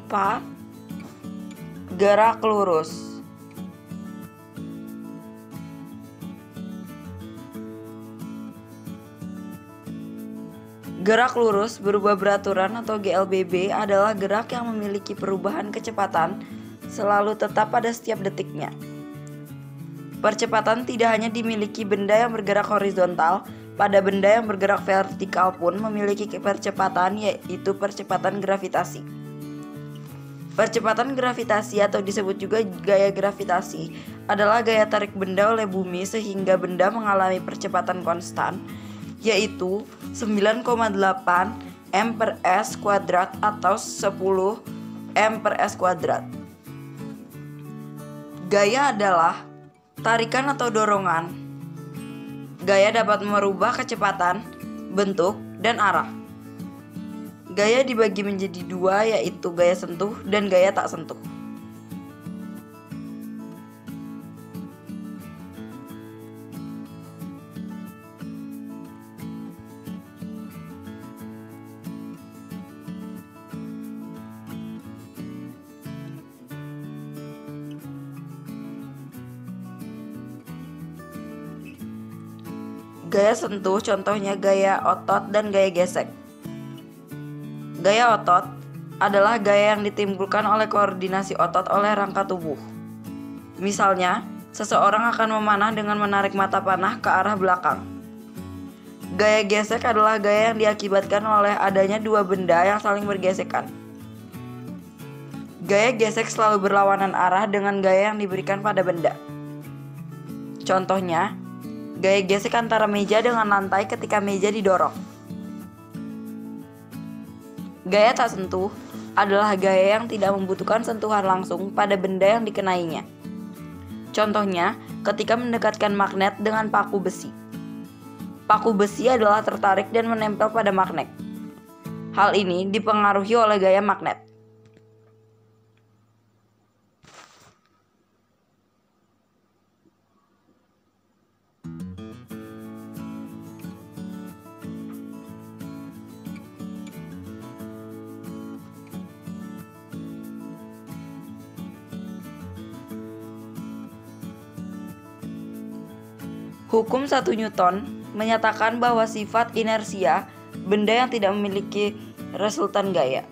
berupa gerak lurus. Gerak lurus berubah beraturan atau GLBB adalah gerak yang memiliki perubahan kecepatan selalu tetap pada setiap detiknya. Percepatan tidak hanya dimiliki benda yang bergerak horizontal, pada benda yang bergerak vertikal pun memiliki percepatan, yaitu percepatan gravitasi. Percepatan gravitasi atau disebut juga gaya gravitasi adalah gaya tarik benda oleh bumi sehingga benda mengalami percepatan konstan, yaitu 9,8 m per s kuadrat atau 10 m per s kuadrat. Gaya adalah tarikan atau dorongan. Gaya dapat merubah kecepatan, bentuk, dan arah. Gaya dibagi menjadi dua, yaitu gaya sentuh dan gaya tak sentuh. Gaya sentuh contohnya gaya otot dan gaya gesek. Gaya otot adalah gaya yang ditimbulkan oleh koordinasi otot oleh rangka tubuh. Misalnya, seseorang akan memanah dengan menarik mata panah ke arah belakang. Gaya gesek adalah gaya yang diakibatkan oleh adanya dua benda yang saling bergesekan. Gaya gesek selalu berlawanan arah dengan gaya yang diberikan pada benda. Contohnya, gaya gesek antara meja dengan lantai ketika meja didorong. Gaya tak sentuh adalah gaya yang tidak membutuhkan sentuhan langsung pada benda yang dikenainya. Contohnya, ketika mendekatkan magnet dengan paku besi. Paku besi adalah tertarik dan menempel pada magnet. Hal ini dipengaruhi oleh gaya magnet. Hukum 1 Newton menyatakan bahwa sifat inersia benda yang tidak memiliki resultan gaya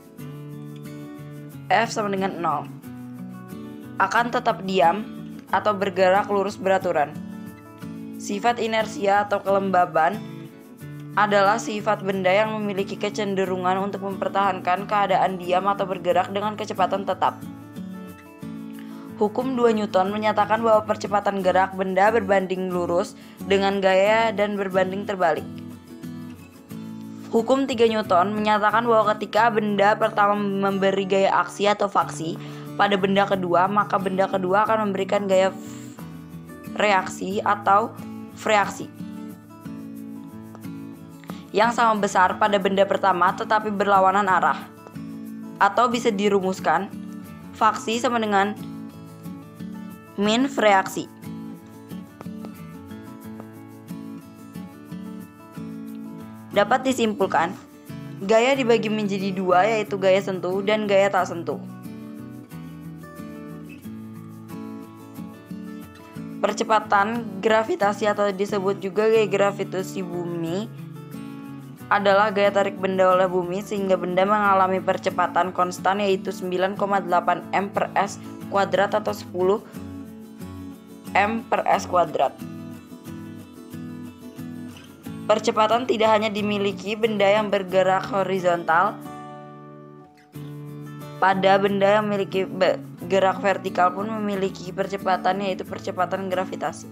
F sama dengan 0 akan tetap diam atau bergerak lurus beraturan. Sifat inersia atau kelembaban adalah sifat benda yang memiliki kecenderungan untuk mempertahankan keadaan diam atau bergerak dengan kecepatan tetap. Hukum 2 Newton menyatakan bahwa percepatan gerak benda berbanding lurus dengan gaya dan berbanding terbalik. Hukum 3 Newton menyatakan bahwa ketika benda pertama memberi gaya aksi atau faksi pada benda kedua, maka benda kedua akan memberikan gaya reaksi atau freaksi yang sama besar pada benda pertama tetapi berlawanan arah. Atau bisa dirumuskan, faksi sama dengan min freaksi. Dapat disimpulkan, gaya dibagi menjadi dua, yaitu gaya sentuh dan gaya tak sentuh. Percepatan gravitasi atau disebut juga gaya gravitasi bumi adalah gaya tarik benda oleh bumi sehingga benda mengalami percepatan konstan, yaitu 9,8 m per s kuadrat atau 10 m per s kuadrat. Percepatan tidak hanya dimiliki benda yang bergerak horizontal, pada benda yang memiliki gerak vertikal pun memiliki percepatan, yaitu percepatan gravitasi.